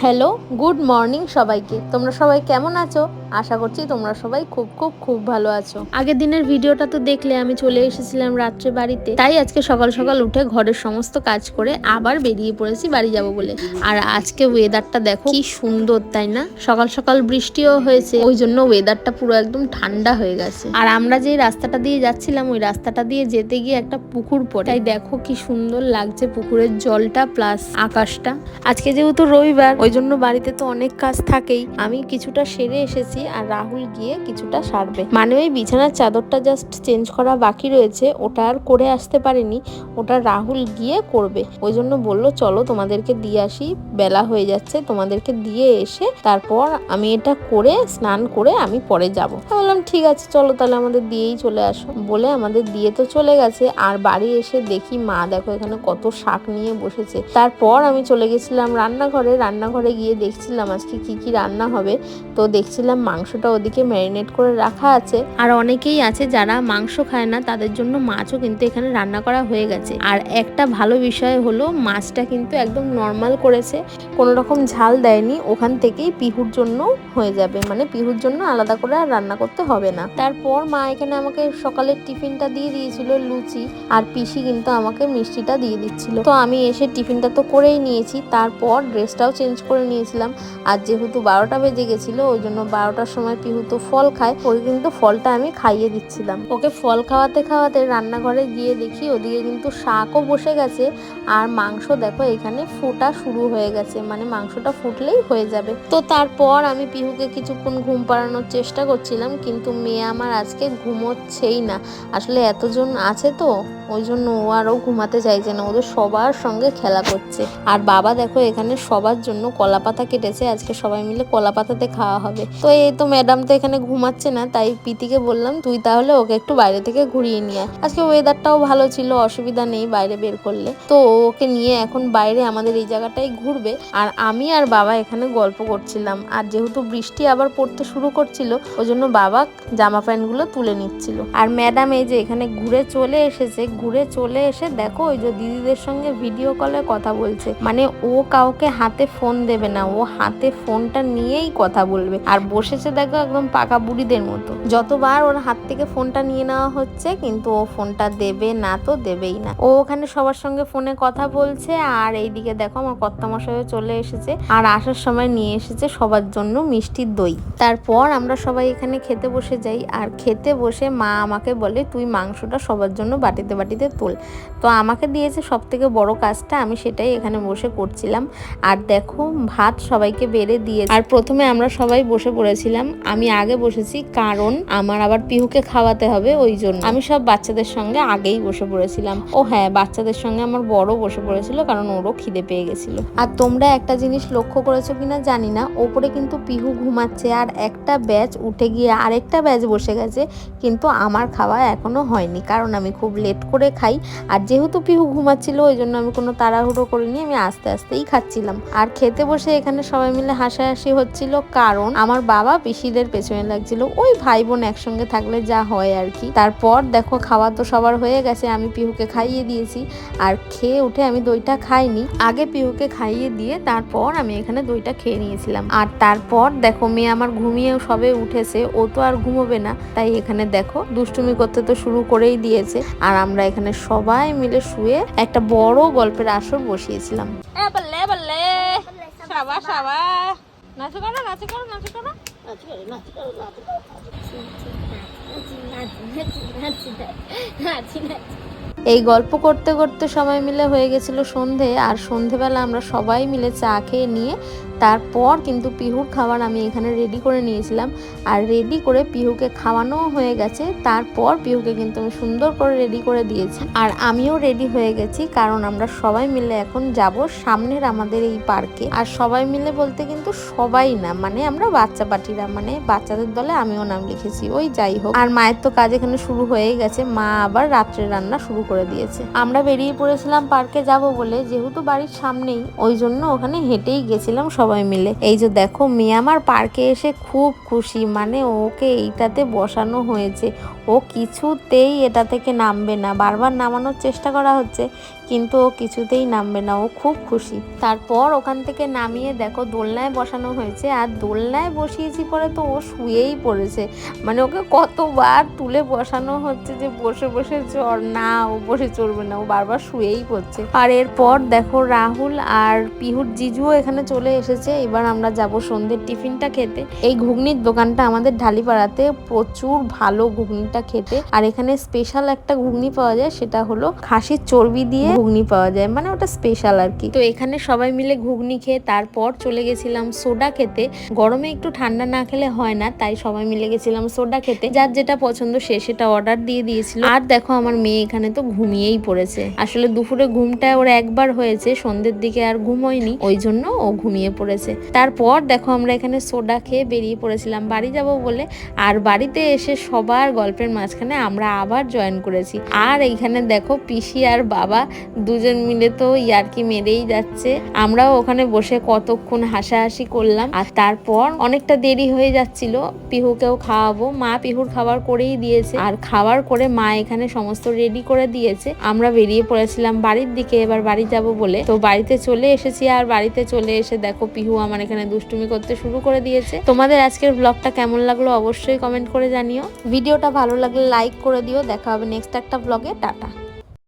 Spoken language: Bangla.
হ্যালো, গুড মর্নিং সবাইকে। তোমরা সবাই কেমন আছো? আশা করছি তোমরা সবাই খুব খুব খুব ভালো আছো। আগের দিনের ভিডিওটা তো দেখলে, আমি চলে এসেছিলাম রাত্রে বাড়িতে। তাই আজকে সকাল সকাল উঠে ঘরের সমস্ত কাজ করে আবার বেরিয়ে পড়েছি বাড়ি যাব বলে। আর আজকে ওয়েদারটা দেখো কি সুন্দর, তাই না? সকাল সকাল বৃষ্টিও হয়েছে, ওই জন্য ওয়েদারটা পুরো একদম ঠান্ডা হয়ে গেছে। আর আমরা যে রাস্তাটা দিয়ে যাচ্ছিলাম, ওই রাস্তাটা দিয়ে যেতে গিয়ে একটা পুকুর পড়ে, তাই দেখো কি সুন্দর লাগছে পুকুরের জলটা প্লাস আকাশটা। আজকে যেহেতু রবিবার, ওই জন্য বাড়িতে তো অনেক কাজ থাকেই। আমি কিছুটা সেরে এসেছি আর রাহুল গিয়ে কিছুটা সারবে। মানে ওই বিছানার চাদরটা জাস্ট চেঞ্জ করা বাকি রয়েছে, ওটা আর করে আসতে পারিনি, ওটা রাহুল গিয়ে করবে। ওই জন্য বললো চলো তোমাদেরকে দিয়ে আসি, বেলা হয়ে যাচ্ছে, তোমাদেরকে দিয়ে এসে তারপর আমি এটা করে স্নান করে আমি পরে যাবো। বললাম ঠিক আছে চলো তাহলে আমাদের দিয়েই চলে আসো বলে আমাদের দিয়ে তো চলে গেছে। আর বাড়ি এসে দেখি মা দেখো এখানে কত শাক নিয়ে বসেছে। তারপর আমি চলে গেছিলাম রান্নাঘরে গিয়ে দেখছিলাম আজকে কি কি রান্না হবে। তো দেখছিলাম মাংসটা ওদিকে ম্যারিনেট করে রাখা আছে। আর অনেকেই আছে যারা মাংস খায় না, তাদের জন্য মাছও কিন্তু এখানে রান্না করা হয়ে গেছে। আর একটা ভালো বিষয় হলো মাছটা কিন্তু একদম নর্মাল করেছে, কোনো রকম ঝাল দেয়নি। ওখান থেকেই পিহুর জন্য হয়ে যাবে, মানে পিহুর জন্য আলাদা করে আর রান্না করতে হবে না। তারপর মা এখানে আমাকে সকালের টিফিনটা দিয়ে দিয়েছিল, লুচি, আর পিসি কিন্তু আমাকে মিষ্টিটা দিয়ে দিচ্ছিল। তো আমি এসে টিফিনটা তো করেই নিয়েছি, তারপর ড্রেসটাও চেঞ্জ করে নিয়েছিলাম। আর যেহেতু 12টা বেজে গেছিলো, ওই জন্য 12টার সময় পিহু তো ফল খায়, ওই কিন্তু ফলটা আমি খাইয়ে দিচ্ছিলাম ওকে। ফল খাওয়াতে খাওয়াতে রান্নাঘরে গিয়ে দেখি ওদিকে কিন্তু শাকও বসে গেছে। আর মাংস দেখো এখানে ফোটা শুরু হয়ে গেছে, মানে মাংসটা ফুটলেই হয়ে যাবে। তো তারপর আমি পিহুকে কিছুক্ষণ ঘুম পাড়ানোর চেষ্টা করছিলাম, কিন্তু মেয়ে আমার আজকে ঘুমোচ্ছেই না। আসলে এতজন আছে তো ওই জন্য ও আরও ঘুমাতে চাইছে না, ওদের সবার সঙ্গে খেলা করছে। আর বাবা দেখো এখানে সবার জন্য কলা পাতা কেটেছে, আজকে সবাই মিলে কলা পাতাতে খাওয়া হবে। তো এই তো ম্যাডাম তো এখানে ঘুমাচ্ছে না, তাই পিতিকে বললাম তুই তাহলে ওকে একটু বাইরে থেকে ঘুরিয়ে নিয়ে আয়। আজকে ওয়েদারটাও ভালো ছিল, অসুবিধা নেই বাইরে বের করলে। তো ওকে নিয়ে এখন বাইরে আমাদের এই জায়গাটাই ঘুরবে। আর আমি আর বাবা এখানে গল্প করছিলাম। আর যেহেতু বৃষ্টি আবার পড়তে শুরু করছিল, ওই জন্য বাবা জামা প্যান্টগুলো তুলে নিচ্ছিল। আর ম্যাডাম এই যে এখানে ঘুরে চলে এসে দেখো ওই যে দিদিদের সঙ্গে ভিডিও কলে কথা বলছে। মানে ও কাউকে হাতে ফোন দেবে না, ও হাতে ফোনটা নিয়েই কথা বলবে। আর বসেছে দেখো একদম পাকা বুড়িদের মতো। যতবার ওর হাত থেকে ফোনটা নিয়ে নেওয়া হচ্ছে, কিন্তু ও ফোনটা দেবে না, তো দেবেই না। ও ওখানে সবার সঙ্গে ফোনে কথা বলছে। আর এইদিকে দেখো আমার কর্তামশাইও চলে এসেছে, আর আসার সময় নিয়ে এসেছে সবার জন্য মিষ্টির দই। তারপর আমরা সবাই এখানে খেতে বসে যাই। আর খেতে বসে মা আমাকে বলে তুই মাংসটা সবার জন্য বাটিতে বাটিতে তোল। তো আমাকে দিয়েছে সব থেকে বড় কাজটা, আমি সেটাই এখানে বসে করছিলাম। আর দেখো ভাত সবাইকে বেড়ে দিয়ে, আর প্রথমে আমরা সবাই বসে পড়েছিলাম। আমি আগে বসেছি কারণ আমার আবার পিহুকে খাওয়াতে হবে, ওই জন্য আমি সব বাচ্চাদের সঙ্গে আগেই বসে পড়েছিলাম। ও হ্যাঁ, বাচ্চাদের সঙ্গে আমার বড় বসে পড়েছিল, কারণ ওরও খিদে পেয়ে গেছিল। আর তোমরা একটা জিনিস লক্ষ্য করেছো কিনা জানি না, ওপরে কিন্তু পিহু ঘুমাচ্ছে আর একটা ব্যাচ উঠে গিয়ে আরেকটা ব্যাচ বসে গেছে। কিন্তু আমার খাওয়া এখনো হয়নি, কারণ আমি খুব লেট করে খাই। আর যেহেতু পিহু ঘুমাচ্ছিল, ওই জন্য আমি কোনো তাড়াহুড়ো করিনি, আমি আস্তে আস্তেই খাচ্ছিলাম। আর খেতে বসে এখানে সবাই মিলে হাসাহাসি হচ্ছিল, কারণ আমার বাবা পিসিদের পেছনে লাগছিল। ওই ভাই বোন একসঙ্গে থাকলে যা হয় আর কি। তারপর দেখো খাওয়া তো সবার হয়ে গেছে, আমি পিহুকে খাইয়ে দিয়েছি। আর খেয়ে উঠে আমি দইটা খাইনি, আগে পিহুকে খাইয়ে দিয়ে তারপর আমি এখানে দইটা খেয়ে নিয়েছিলাম। আর তারপর দেখো মেয়ে আমার ঘুমিয়েও সবে উঠেছে, ও তো আর ঘুমোবে না, তাই এখানে দেখো দুষ্টুমি করতে তো শুরু করেই দিয়েছে। আর আমরা এখানে সবাই মিলে শুয়ে একটা বড় গল্পের আসর বসিয়েছিলাম। এই গল্প করতে করতে সবাই মিলে হয়ে গেছিল সন্ধে। আর সন্ধেবেলা আমরা সবাই মিলে চা খেয়ে নিয়ে তারপর কিন্তু পিহুর খাবার আমি এখানে রেডি করে নিয়েছিলাম। আর রেডি করে পিহুকে খাওয়ানোও হয়ে গেছে। তারপর পিহুকে কিন্তু আমি সুন্দর করে রেডি করে দিয়েছি। আর আমিও রেডি হয়ে গেছি, কারণ আমরা সবাই মিলে এখন যাব সামনের আমাদের এই পার্কে। আর সবাই মিলে বলতে কিন্তু সবাই না, মানে আমরা বাচ্চা পার্টিরা, মানে বাচ্চাদের দলে আমিও নাম লিখেছি, ওই যাই হোক। আর মায়ের তো কাজ এখানে শুরু হয়ে গেছে, মা আবার রাত্রের রান্না শুরু করে দিয়েছে। আমরা বেরিয়ে পড়েছিলাম পার্কে যাব বলে, যেহেতু বাড়ির সামনেই, ওই জন্য ওখানে হেঁটেই গেছিলাম সবাই মিলে। এই যে দেখো মেয়ে আমার পার্কে এসে খুব খুশি, মানে ওকে এইটাতে বসানো হয়েছে, ও ও কিছুতেই এটা থেকে নামবে না, বারবার নামানোর চেষ্টা করা হচ্ছে কিন্তু ও কিছুতেই নামবে না, ও খুব খুশি। তারপর ওখান থেকে নামিয়ে দেখো দোলনায় বসানো হয়েছে, আর দোলনায় বসিয়েছি পরে তো ও শুয়েই পড়েছে। মানে ওকে কতবার তুলে বসানো হচ্ছে যে বসে বসে চড়, না ও বসে চড়বে না, ও বারবার শুয়েই পড়ছে। আর এরপর দেখো রাহুল আর পিহুর জিজুও এখানে চলে এসেছে। এবার আমরা যাব সন্ধ্যের টিফিনটা খেতে। এই ঘুগনির দোকানটা আমাদের ঢালিপাড়াতে, প্রচুর ভালো ঘুগনিটা খেতে। আর এখানে স্পেশাল একটা ঘুগনি পাওয়া যায়, সেটা হলো খাসির চর্বি দিয়ে ঘুগনি পাওয়া যায়, মানে ওটা স্পেশাল আর কি। তো এখানে সবাই মিলে ঘুগনি খেয়ে তারপর চলে গেছিলাম সোডা খেতে। গরমে একটু ঠান্ডা না খেলে হয় না, তাই সবাই মিলে গেছিলাম সোডা খেতে। যার যেটা পছন্দ সে সেটা অর্ডার দিয়ে দিয়েছিল। আর দেখো আমার মেয়ে এখানে তো ঘুমিয়েই পড়েছে। আসলে দুপুরে ঘুমটা ওর একবার হয়েছে, সন্ধ্যের দিকে আর ঘুম হয়নি, ওই জন্য ও ঘুমিয়ে পড়েছে। তারপর দেখো আমরা এখানে সোডা খেয়ে বেরিয়ে পড়েছিলাম বাড়ি যাব বলে। আর বাড়িতে এসে সবার গল্পের মাঝখানে আমরা আবার জয়েন করেছি। আর এইখানে দেখো পিসি আর বাবা দুজন মিলে তো ইয়ার্কি মেরেই যাচ্ছে। আমরাও ওখানে বসে কতক্ষণ হাসাহাসি করলাম। আর তারপর অনেকটা দেরি হয়ে যাচ্ছিল, পিহুকেও খাওয়াবো, মা পিহুর খাবার করেই দিয়েছে। আর খাবার করে মা এখানে সমস্ত রেডি করে দিয়েছে। আমরা বেরিয়ে পড়েছিলাম বাড়ির দিকে, এবার বাড়ি যাব বলে। তো বাড়িতে চলে এসেছি, আর বাড়িতে চলে এসে দেখো পিহু আমার এখানে দুষ্টুমি করতে শুরু করে দিয়েছে। তোমাদের আজকের ব্লগটা কেমন লাগলো অবশ্যই কমেন্ট করে জানিও। ভিডিওটা ভালো লাগলে লাইক করে দিও। দেখা হবে নেক্সট একটা ব্লগে। টাটা।